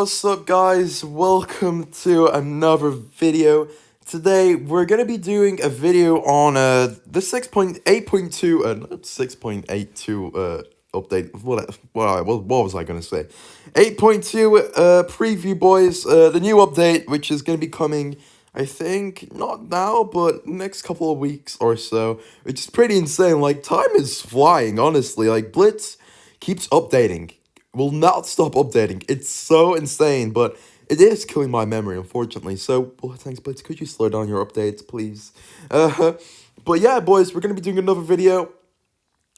what's up guys? Welcome to another video. Today we're gonna be doing a video on the 6.8.2 not 6.82 update. What was I gonna say? 8.2 preview, boys. The new update, which is gonna be coming, I think not now but next couple of weeks or so, which is pretty insane. Like, time is flying, honestly. Like, Blitz keeps updating, will not stop updating. It's so insane, but it is killing my memory, unfortunately. So, well, thanks, Blitz. Could you slow down your updates, please? But yeah, boys, we're gonna be doing another video.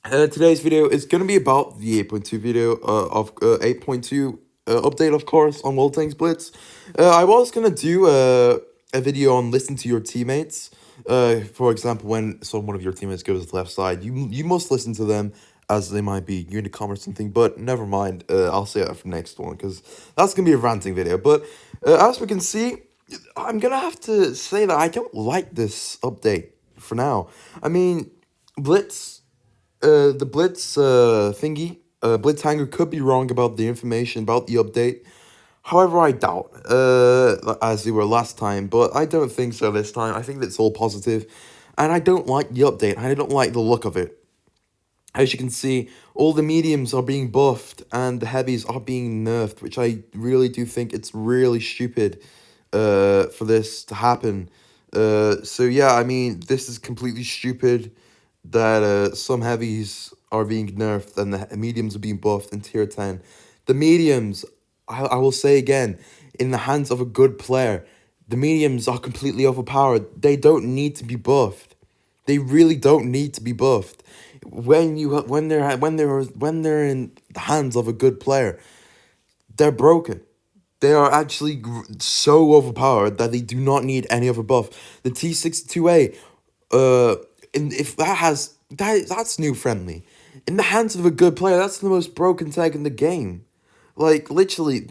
Today's video is gonna be about the 8.2 video of 8.2 update, of course, on World Tanks Blitz. I was gonna do a video on listen to your teammates. For example, when one of your teammates goes to the left side, you must listen to them, as they might be Unicom or something, but never mind. I'll say that for next one, because that's gonna be a ranting video. But as we can see, I'm gonna have to say that I don't like this update for now. I mean, Blitz, the Blitz thingy, Blitz Hanger could be wrong about the information about the update. However, I doubt, as they were last time, but I don't think so this time. I think it's all positive, and I don't like the update. I don't like the look of it. As you can see, all the mediums are being buffed and the heavies are being nerfed, which I really do think it's really stupid for this to happen. So yeah, I mean, this is completely stupid that some heavies are being nerfed and the mediums are being buffed in tier 10. The mediums, I will say again, in the hands of a good player, the mediums are completely overpowered. They don't need to be buffed. They really don't need to be buffed. When they're in the hands of a good player, they're broken. They are actually so overpowered that they do not need any other buff. The T62A, and if that's new friendly. In the hands of a good player, that's the most broken tag in the game. Like, literally,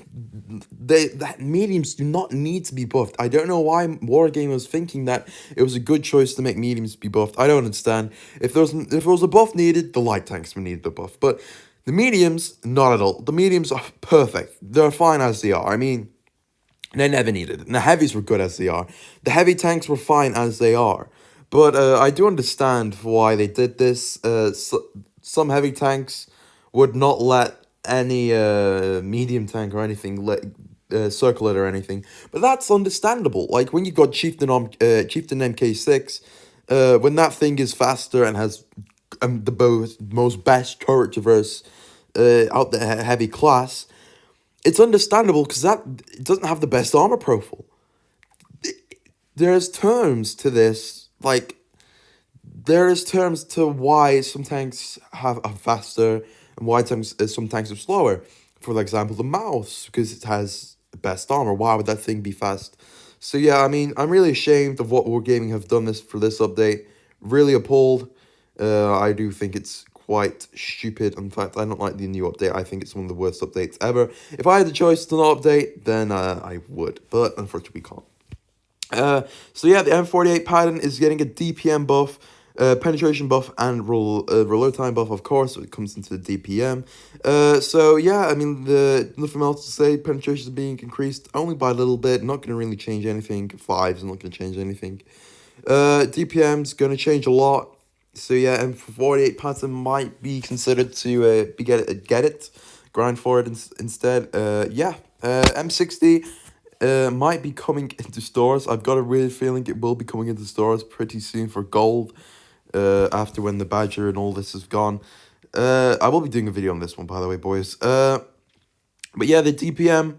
that mediums do not need to be buffed. I don't know why Wargame was thinking that it was a good choice to make mediums be buffed. I don't understand. If there was a buff needed, the light tanks would need the buff. But the mediums, not at all. The mediums are perfect. They're fine as they are. I mean, they never needed it. And the heavies were good as they are. The heavy tanks were fine as they are. But I do understand why they did this. Some heavy tanks would not let any medium tank or anything circle it or anything, but that's understandable. Like, when you got Chieftain MK6, when that thing is faster and has the most best turret traverse out the heavy class, it's understandable because it doesn't have the best armor profile. There's terms to this, like, there is terms to why some tanks are faster and why some tanks are slower. For example, the mouse, because it has the best armor. Why would that thing be fast? So yeah, I mean, I'm really ashamed of what Wargaming have done for this update. Really appalled. I do think it's quite stupid. In fact, I don't like the new update. I think it's one of the worst updates ever. If I had the choice to not update, then I would. But unfortunately, we can't. So yeah, the M48 pattern is getting a DPM buff, penetration buff, and reload time buff, of course, so it comes into the DPM. So yeah, I mean, nothing else to say. Penetration is being increased only by a little bit, not going to really change anything. 5 is not going to change anything. DPM's going to change a lot. So yeah, M48 pattern might be considered to get it, grind for it instead. Yeah, M60 might be coming into stores. I've got a weird feeling it will be coming into stores pretty soon for gold, after when the Badger and all this is gone. I will be doing a video on this one, by the way, boys. But yeah, the DPM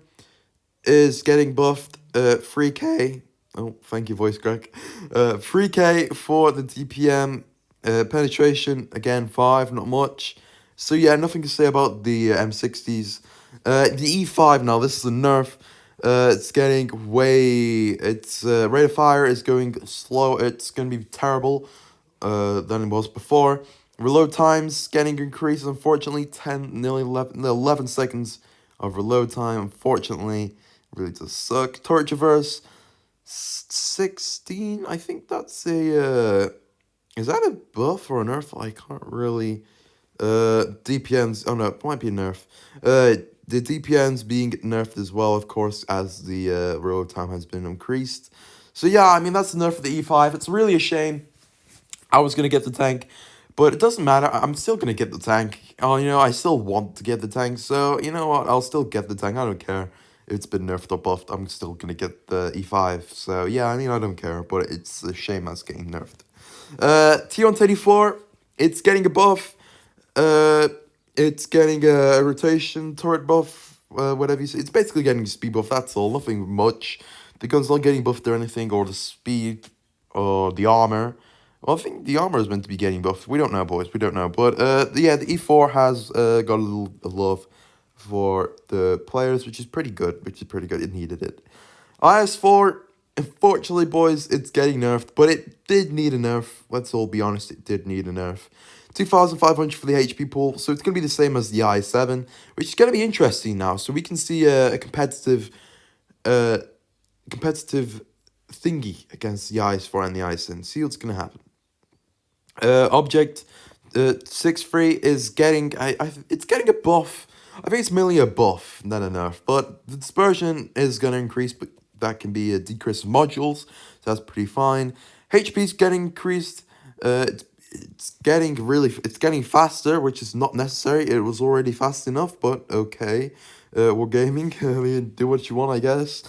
is getting buffed, 3k. Oh, thank you, voice crack. 3k for the DPM. Penetration, again, 5, not much. So yeah, nothing to say about the M60s. The E5 now, this is a nerf. It's getting its rate of fire is going slow. It's going to be terrible than it was before. Reload times getting increased, unfortunately. 11 seconds of reload time, unfortunately. Really does suck. Turret traverse, 16. I think that's a is that a buff or a nerf? I can't really. DPMs. Oh no, it might be a nerf. the DPM's being nerfed as well, of course, as the reload time has been increased. So yeah, I mean, that's the nerf for the E5. It's really a shame. I was going to get the tank, but it doesn't matter. I'm still going to get the tank. Oh, I still want to get the tank, so you know what? I'll still get the tank. I don't care if it's been nerfed or buffed. I'm still going to get the E5. So yeah, I mean, I don't care, but it's a shame that's getting nerfed. T134, it's getting a buff. It's getting a rotation turret buff, whatever you say. It's basically getting a speed buff, that's all. Nothing much. The gun's not getting buffed or anything, or the speed, or the armor. Well, I think the armor is meant to be getting buffed. We don't know, boys. We don't know. But yeah, the E4 has got a little love for the players, which is pretty good. It needed it. IS4, unfortunately, boys, it's getting nerfed, but it did need a nerf. Let's all be honest, it did need a nerf. 2,500 for the HP pool, so it's going to be the same as the i7, which is going to be interesting now. So we can see a competitive thingy against the IS4 and the i7. See what's going to happen. Object 6-3 is getting it's getting a buff. I think it's mainly a buff, not a nerf. But the dispersion is going to increase, but that can be a decrease of modules, so that's pretty fine. HP is getting increased. It's getting faster, which is not necessary. It was already fast enough, but okay. We're gaming. I mean, do what you want, I guess.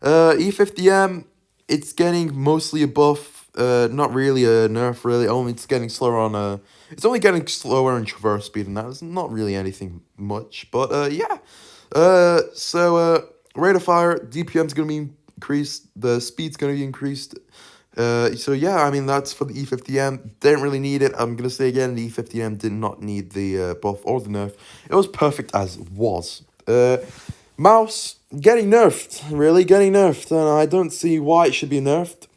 E50M, it's getting mostly a buff. Not really a nerf, really. Only it's getting slower on it's only getting slower in traverse speed, and that is not really anything much. But yeah. Rate of fire, DPM's gonna be increased. The speed's gonna be increased. So yeah, I mean that's for the E50M. Didn't really need it. I'm gonna say again, the E50M did not need the buff or the nerf. It was perfect as it was. Mouse getting nerfed, really getting nerfed, and I don't see why it should be nerfed.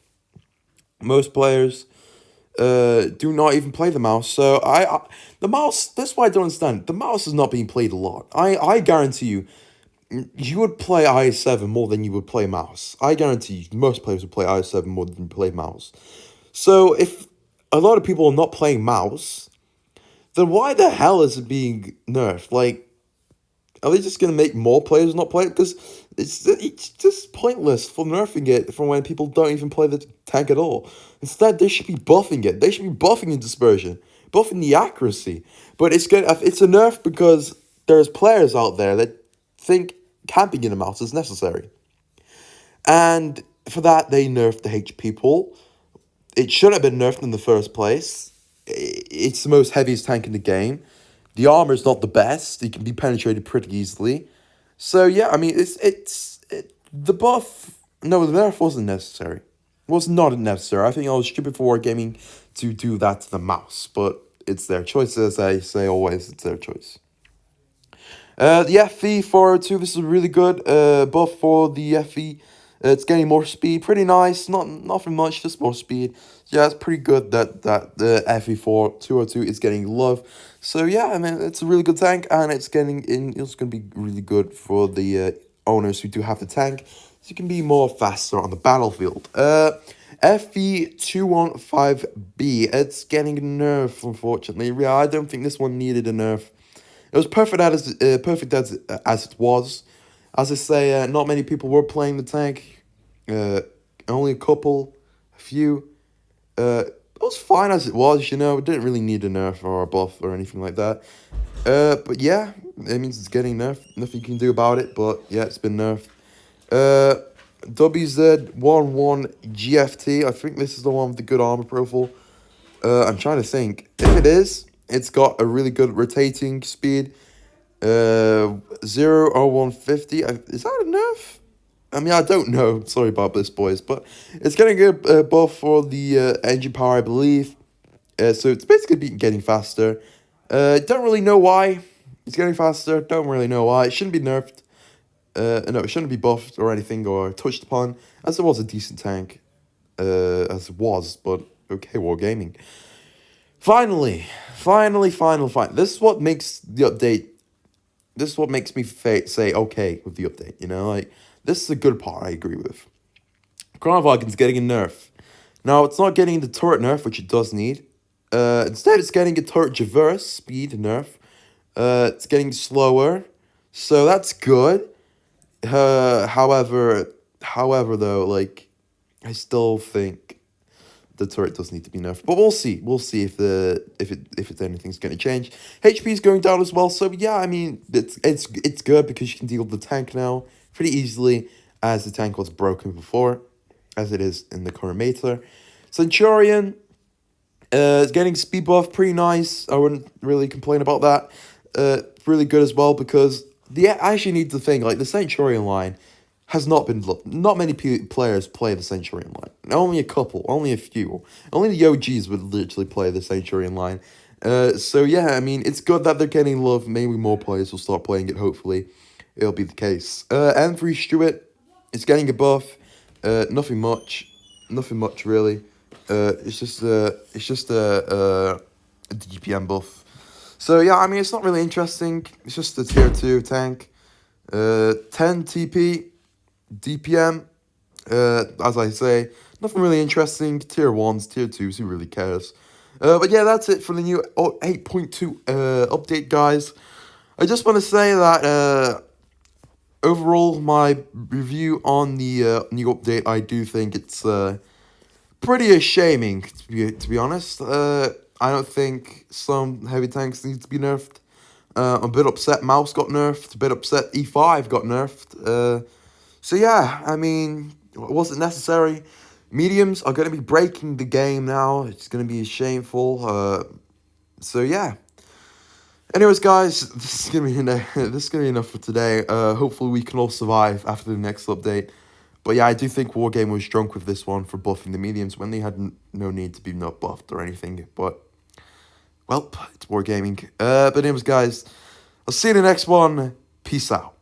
Most players do not even play the mouse. So the mouse, that's why I don't understand. The mouse is not being played a lot. I guarantee you, you would play i7 more than you would play mouse. I guarantee you, most players would play i7 more than play mouse. So if a lot of people are not playing mouse, then why the hell is it being nerfed? Like, are they just going to make more players not play it? Because it's just pointless for nerfing it from when people don't even play the tank at all. Instead, they should be buffing it. They should be buffing the dispersion, buffing the accuracy. But it's a nerf because there's players out there that think camping in a mouse is necessary. And for that, they nerfed the HP pool. It shouldn't have been nerfed in the first place. It's the most heaviest tank in the game. The armor is not the best. It can be penetrated pretty easily. So yeah, I mean, the buff. No, the nerf wasn't necessary. It was not necessary. I think I was stupid for Wargaming to do that to the mouse, but it's their choice, as I say always. It's their choice. The FE 402. This is a really good buff for the FE. It's getting more speed, pretty nice. Nothing much, just more speed. Yeah, it's pretty good that the FE4 202 is getting love. So yeah, I mean it's a really good tank, and it's going to be really good for the owners who do have the tank, so you can be more faster on the battlefield. FE215B, it's getting nerfed, unfortunately. Yeah, I don't think this one needed a nerf. It was perfect as it was. As I say, not many people were playing the tank. Only a few. It was fine as it was, It didn't really need a nerf or a buff or anything like that. But yeah, it means it's getting nerfed. Nothing you can do about it, but yeah, it's been nerfed. WZ11GFT, I think this is the one with the good armor profile. I'm trying to think. If it is, it's got a really good rotating speed. 00150. Is that a nerf? I mean, I don't know. Sorry about this, boys, but it's getting a buff for the engine power, I believe. So it's basically getting faster. Don't really know why it's getting faster. Don't really know why. It shouldn't be nerfed. No, it shouldn't be buffed or anything or touched upon, as it was a decent tank. As it was, but okay, Wargaming. Finally. This is what makes the update. This is what makes me say okay with the update, Like, this is a good part I agree with. Chronovagon's getting a nerf. Now, it's not getting the turret nerf, which it does need. Instead, it's getting a turret traverse speed nerf. It's getting slower. So that's good. However, though, like I still think the turret does need to be nerfed, but we'll see. We'll see if anything's going to change. HP is going down as well, so yeah, I mean it's good because you can deal with the tank now pretty easily, as the tank was broken before, as it is in the current meta. Centurion is getting speed buff, pretty nice. I wouldn't really complain about that. Really good as well because I actually need to think like the Centurion line has not many players play the Centurion line. Only a couple, only a few. Only the OGs would literally play the Centurion line. So yeah, I mean it's good that they're getting love. Maybe more players will start playing it. Hopefully, it'll be the case. N3 Stewart is getting a buff. Nothing much really. It's just a DPM buff. So yeah, I mean it's not really interesting. It's just a tier 2 tank. 10 TP, DPM. As I say, nothing really interesting. Tier 1s, tier 2s, who really cares? But yeah, that's it for the new 8.2 update, guys. I just want to say that overall, my review on the new update, I do think it's pretty shaming, to be honest. I don't think some heavy tanks need to be nerfed. I'm a bit upset Mouse got nerfed, a bit upset E5 got nerfed. So yeah, I mean, was it necessary? Mediums are going to be breaking the game now. It's going to be shameful. So yeah. Anyways, guys, this is gonna be enough for today. Hopefully we can all survive after the next update. But yeah, I do think Wargame was drunk with this one for buffing the mediums when they had no need to be not buffed or anything. But well, it's Wargaming. But anyways, guys, I'll see you in the next one. Peace out.